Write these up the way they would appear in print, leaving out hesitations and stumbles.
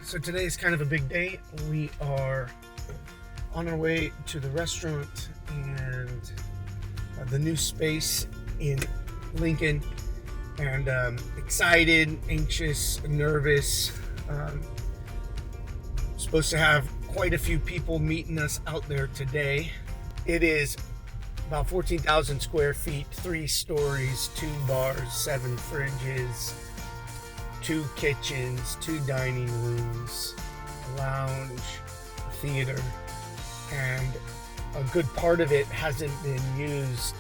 So today is kind of a big day. We are on our way to the restaurant and the new space in Lincoln, and excited, anxious, nervous. Supposed to have quite a few people meeting us out there today. It is about 14,000 square feet, 3 stories, 2 bars, 7 fridges, 2 kitchens, 2 dining rooms, a lounge, a theater, and a good part of it hasn't been used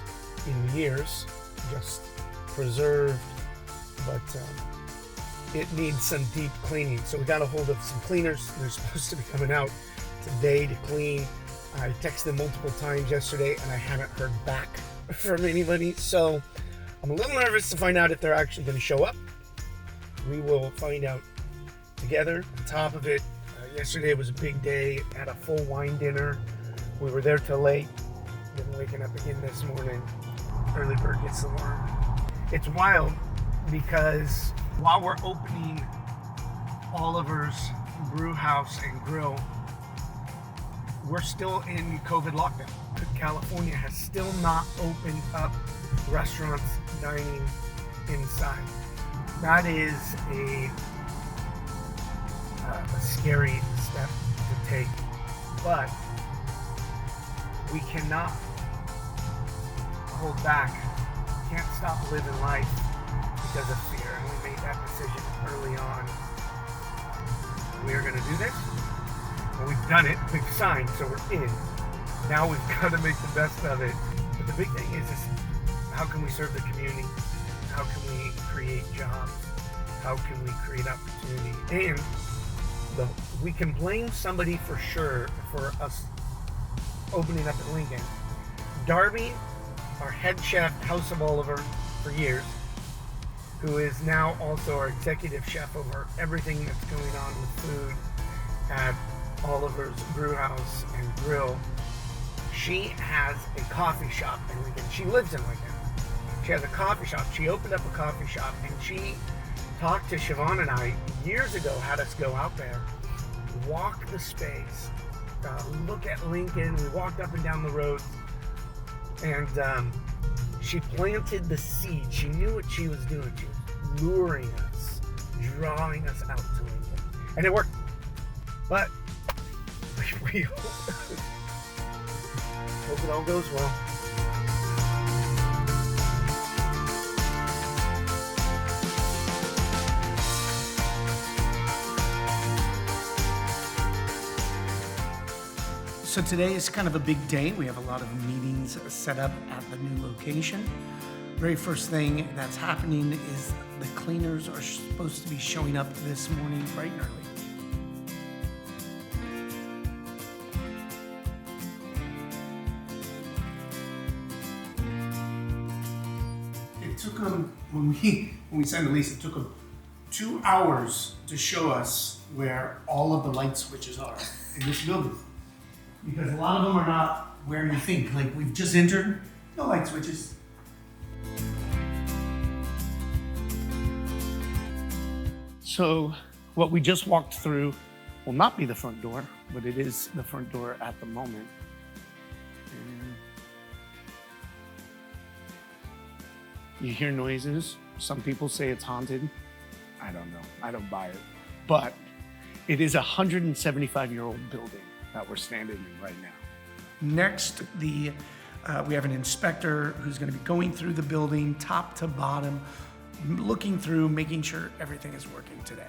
in years, just preserved, but it needs some deep cleaning. So we got a hold of some cleaners. They're supposed to be coming out today to clean. I texted them multiple times yesterday and I haven't heard back from anybody. So I'm a little nervous to find out if they're actually going to show up. We will find out together. On top of it, yesterday was a big day. Had a full wine dinner. We were there till late. Been waking up again this morning. Early bird gets the worm. It's wild because while we're opening Oliver's brew house and grill, we're still in COVID lockdown. California has still not opened up restaurants, dining inside. That is a scary step to take, but we cannot hold back. We can't stop living life because of fear, and we made that decision early on. We are going to do this. Well, we've done it, big sign, so we're in. Now we've got to make the best of it. But the big thing is how can we serve the community? How can we create jobs? How can we create opportunity? And we can blame somebody for sure for us opening up in Lincoln. Darby, our head chef, House of Oliver for years, who is now also our executive chef over everything that's going on with food at Oliver's Brew House and Grill. She has a coffee shop in Lincoln. She lives in Lincoln. She has a coffee shop. She opened up a coffee shop, and she talked to Siobhan and I years ago, had us go out there, walk the space, look at Lincoln. We walked up and down the road, and she planted the seed. She knew what she was doing. She was luring us, drawing us out to Lincoln. And it worked. But we hope it all goes well. So today is kind of a big day. We have a lot of meetings set up at the new location. Very first thing that's happening is the cleaners are supposed to be showing up this morning bright and early. It took them, when we signed the lease, it took them 2 hours to show us where all of the light switches are in this building. Because a lot of them are not where you think. Like, we've just entered, no light switches. So what we just walked through will not be the front door, but it is the front door at the moment. And you hear noises. Some people say it's haunted. I don't know. I don't buy it. But it is a 175-year-old building that we're standing in right now. Next, we have an inspector who's going to be going through the building top to bottom, looking through, making sure everything is working today.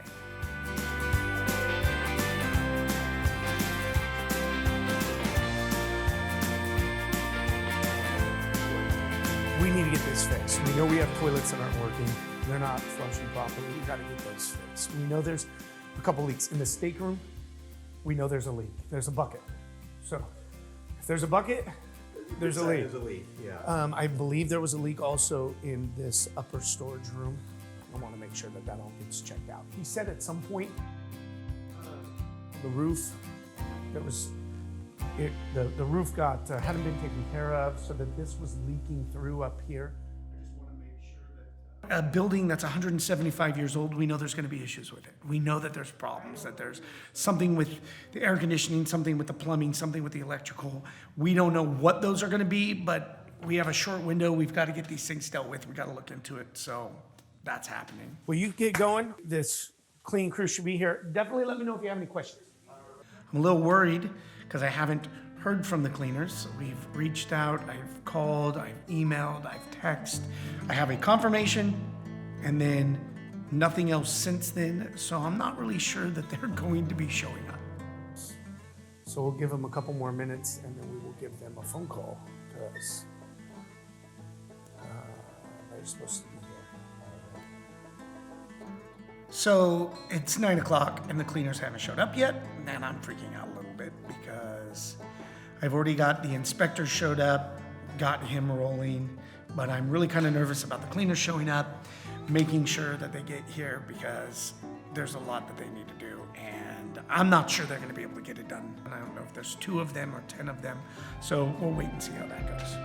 We need to get this fixed. We know we have toilets that aren't working. They're not flushing properly. We got to get those fixed. We know there's a couple leaks in the stateroom. We know there's a leak. There's a bucket. So if there's a bucket, there's a leak. There's a leak, yeah. I believe there was a leak also in this upper storage room. I want to make sure that all gets checked out. He said at some point, the roof, there was, the roof hadn't been taken care of, so that this was leaking through up here. I just want to make sure A building that's 175 years old, we know there's going to be issues with it. We know that there's problems, that there's something with the air conditioning, something with the plumbing, something with the electrical. We don't know what those are going to be, but we have a short window. We've got to get these things dealt with. We've got to look into it. So that's happening. Will you get going? This clean crew should be here. Definitely let me know if you have any questions. I'm a little worried because I haven't heard from the cleaners. We've reached out, I've called, I've emailed, I've texted. I have a confirmation and then nothing else since then. So I'm not really sure that they're going to be showing up. So we'll give them a couple more minutes and then we will give them a phone call because they're supposed to be here. So it's 9 o'clock and the cleaners haven't showed up yet. And I'm freaking out a little bit because I've already got the inspector showed up, got him rolling, but I'm really kind of nervous about the cleaners showing up, making sure that they get here because there's a lot that they need to do, and I'm not sure they're going to be able to get it done. And I don't know if there's 2 of them or 10 of them, so we'll wait and see how that goes.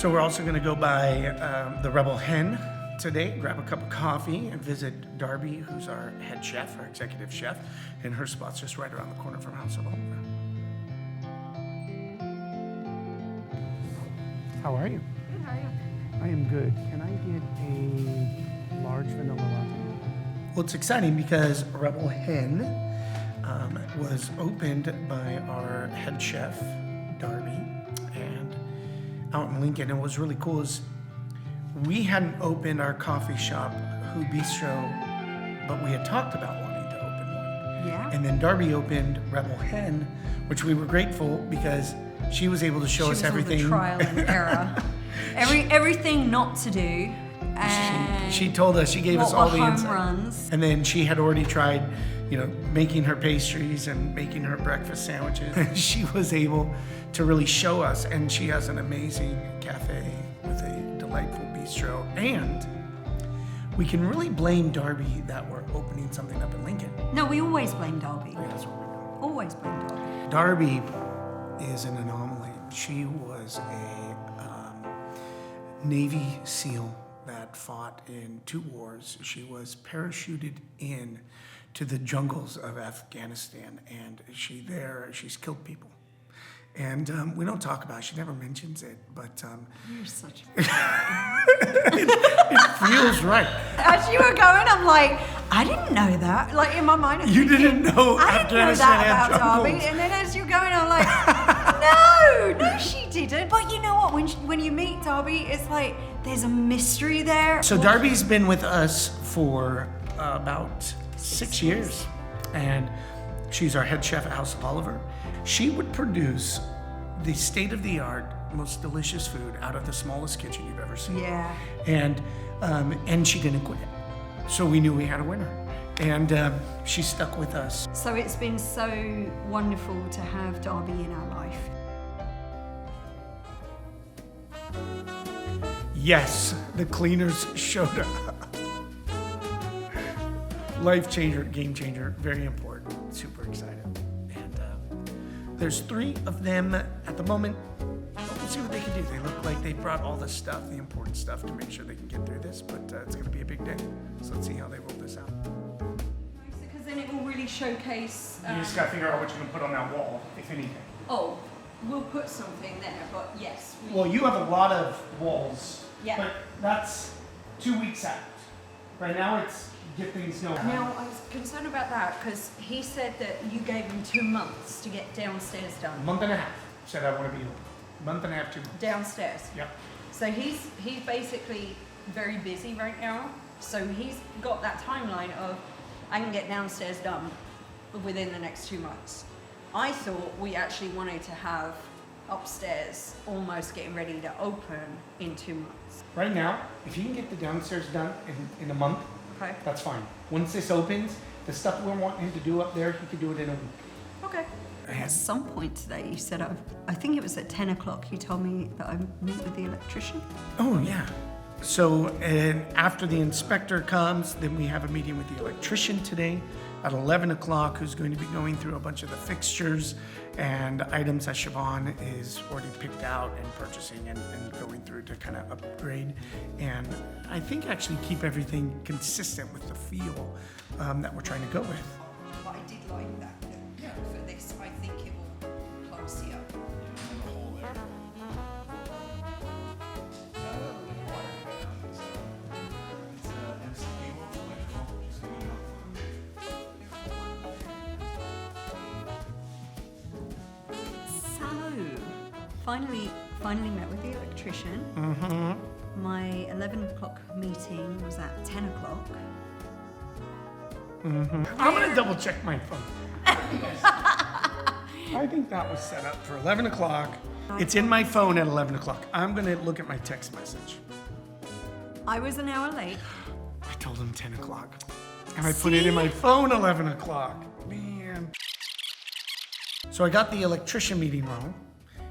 So we're also going to go by the Rebel Hen today, grab a cup of coffee, and visit Darby, who's our head chef, our executive chef, and her spot's just right around the corner from House of Oliver. How are you? Good, how are you? I am good. Can I get a large vanilla latte? Well, it's exciting because Rebel Hen was opened by our head chef, Darby, and out in Lincoln. And what's really cool is we hadn't opened our coffee shop, Who Bistro, but we had talked about wanting to open one. Yeah. And then Darby opened Rebel Hen, which we were grateful because she was able to show us everything. She was all the trial and error. Everything not to do. And she told us, she gave us all the home insight. runs. And then she had already tried, making her pastries and making her breakfast sandwiches. She was able to really show us, and she has an amazing cafe with a delightful bistro. And we can really blame Darby that we're opening something up in Lincoln. No, we always blame Darby. Yeah, that's what we do. Always blame Darby. Darby is an anomaly. She was a Navy SEAL that fought in 2 wars. She was parachuted in to the jungles of Afghanistan, and she's killed people. And we don't talk about it. She never mentions it, but You're such a... it feels right. As you were going, I'm like, I didn't know that. Like, in my mind, You didn't know I didn't know Afghanistan that had about Darby. jungles. And then as you're going, I'm like, no, she didn't. But you know what? When you meet Darby, it's like there's a mystery there. So Darby's been with us for about 6 years, and she's our head chef at House of Oliver. She would produce the state-of-the-art, most delicious food out of the smallest kitchen you've ever seen. Yeah. And she didn't quit. So we knew we had a winner. And she stuck with us. So it's been so wonderful to have Darby in our life. Yes, the cleaners showed up. Life changer, game changer, very important, super excited. And there's 3 of them at the moment. But we'll see what they can do. They look like they brought all the stuff, the important stuff, to make sure they can get through this, but it's gonna be a big day. So let's see how they roll this out. Because then it will really showcase... You just gotta figure out what you're gonna put on that wall, if anything. Oh, we'll put something there, but yes. Well, you have a lot of walls, Yeah. but that's 2 weeks out. Right now it's get things going. Now, I was concerned about that because he said that you gave him 2 months to get downstairs done. A month and a half, said I wanna be month and a half, 2 months. Downstairs. Yep. So he's basically very busy right now. So he's got that timeline of I can get downstairs done within the next 2 months. I thought we actually wanted to have upstairs almost getting ready to open in 2 months. Right now, if you can get the downstairs done in a month, Okay. that's fine. Once this opens, the stuff we're wanting him to do up there, he could do it in a week. Okay. At some point today, you said, I think it was at 10 o'clock, you told me that I meet with the electrician. Oh, yeah. So, and after the inspector comes, then we have a meeting with the electrician today at 11 o'clock who's going to be going through a bunch of the fixtures and items that Siobhan is already picked out and purchasing and going through to kind of upgrade. And I think actually keep everything consistent with the feel that we're trying to go with. But I did like that look for this. I think it will classy up. Finally met with the electrician. Mm-hmm. My 11 o'clock meeting was at 10 o'clock. Mm-hmm. I'm gonna double check my phone. I think that was set up for 11 o'clock. It's in my phone at 11 o'clock. I'm gonna look at my text message. I was an hour late. I told him 10 o'clock. And I put it in my phone 11 o'clock. Man. So I got the electrician meeting wrong.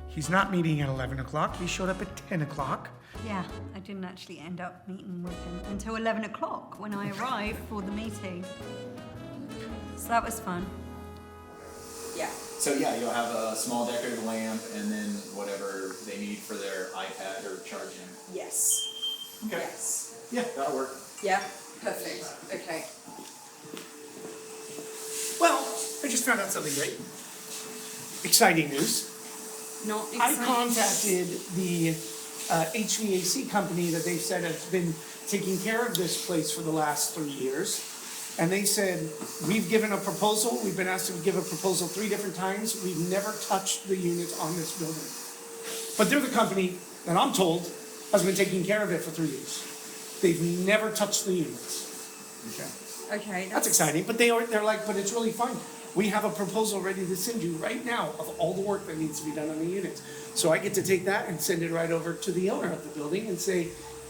He's not meeting at 11 o'clock. He showed up at 10 o'clock. Yeah, I didn't actually end up meeting with him until 11 o'clock when I arrived for the meeting. So that was fun. Yeah. So yeah, you'll have a small decorative lamp and then whatever they need for their iPad or charging. Yes. Okay. Yes. Yeah, that'll work. Yeah, perfect. Okay. Well, I just found out something great. Exciting news. Not I exciting. contacted the HVAC company that they said has been taking care of this place for the last 3 years. And they said, we've given a proposal, we've been asked to give a proposal 3 different times, we've never touched the units on this building. But they're the company that I'm told has been taking care of it for 3 years. They've never touched the units. Okay. That's exciting, but they're like, but it's really fun. We have a proposal ready to send you right now of all the work that needs to be done on the units. So I get to take that and send it right over to the owner of the building and say,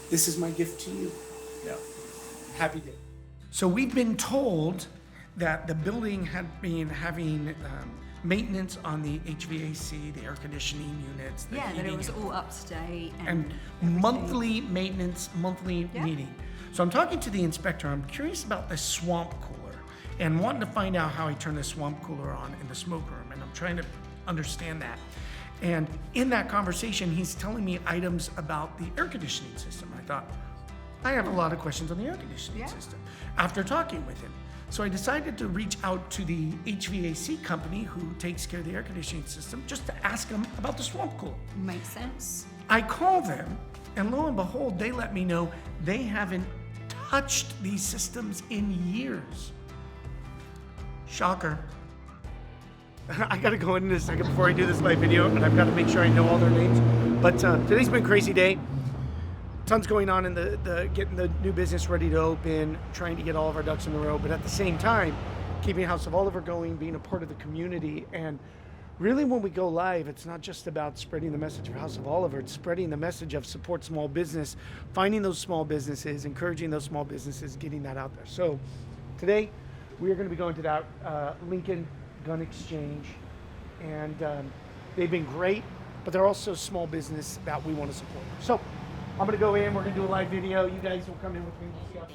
this is my gift to you. Yeah. Happy day. So we've been told that the building had been having maintenance on the HVAC, the air conditioning units, the Yeah, that it heating was all up to date and everything. monthly maintenance, monthly Yeah. meeting. So I'm talking to the inspector. I'm curious about the swamp cooler and wanting to find out how he turned the swamp cooler on in the smoke room. And I'm trying to understand that. And in that conversation, he's telling me items about the air conditioning system. I thought, I have a lot of questions on the air conditioning system after talking with him. So I decided to reach out to the HVAC company who takes care of the air conditioning system just to ask them about the swamp cooler. Makes sense. I call them, and lo and behold, they let me know they haven't touched these systems in years. Shocker. I gotta go in a second before I do this live video, and I've got to make sure I know all their names. But today's been a crazy day. Tons going on in the getting the new business ready to open, trying to get all of our ducks in a row, but at the same time, keeping House of Oliver going, being a part of the community. And really, when we go live, it's not just about spreading the message of House of Oliver, it's spreading the message of support small business, finding those small businesses, encouraging those small businesses, getting that out there. So today, we are going to be going to that Lincoln Gun Exchange, and they've been great, but they're also small business that we want to support. So I'm going to go in, we're going to do a live video. You guys will come in with me. We'll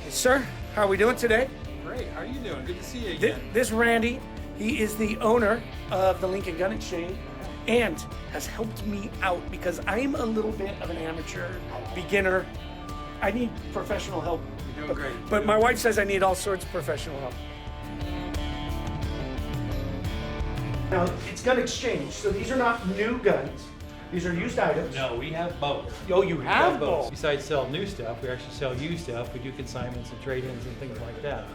see Sir, how are we doing today? Great. How are you doing? Good to see you again. This Randy, he is the owner of the Lincoln Gun Exchange and has helped me out because I'm a little bit of an amateur, beginner. I need professional help. You're doing great. But my wife says I need all sorts of professional help. Now, it's Gun Exchange, so these are not new guns. These are used items. No, we have both. Oh, you We have both? Besides sell new stuff, we actually sell used stuff. We do consignments and trade-ins and things like that.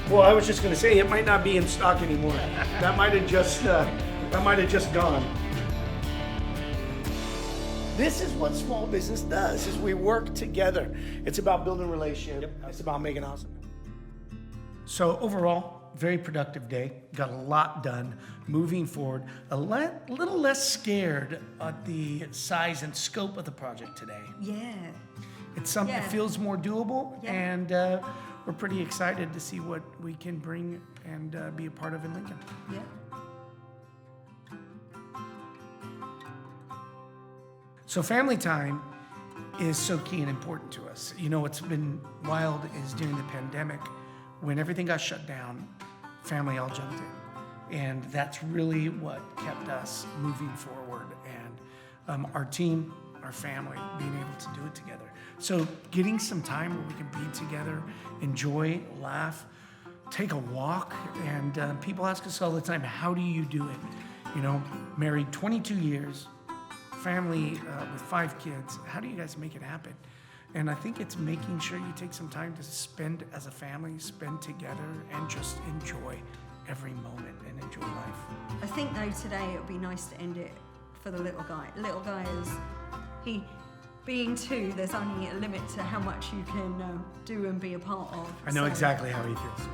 Well, I was just going to say it might not be in stock anymore. That might have just gone. This is what small business does: is we work together. It's about building relationships. Yep. It's about making awesome. So overall, very productive day. Got a lot done. Moving forward, a little less scared at the size and scope of the project today. Yeah. It's something that Yeah. feels more doable, Yeah. and we're pretty excited to see what we can bring and be a part of in Lincoln. Yeah. So family time is so key and important to us. You know, what's been wild is during the pandemic, when everything got shut down, family all jumped in. And that's really what kept us moving forward. And our team, our family, being able to do it together. So getting some time where we can be together, enjoy, laugh, take a walk. And people ask us all the time, how do you do it? You know, married 22 years, family with 5 kids. How do you guys make it happen? And I think it's making sure you take some time to spend as a family, spend together, and just enjoy every moment and enjoy life. I think though today it would be nice to end it for the little guy. Little guy is, being 2, there's only a limit to how much you can do and be a part of. I know exactly how he feels.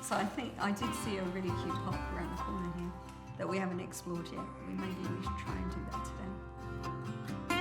So I think I did see a really cute park around the corner here that we haven't explored yet. Maybe we should try and do that today.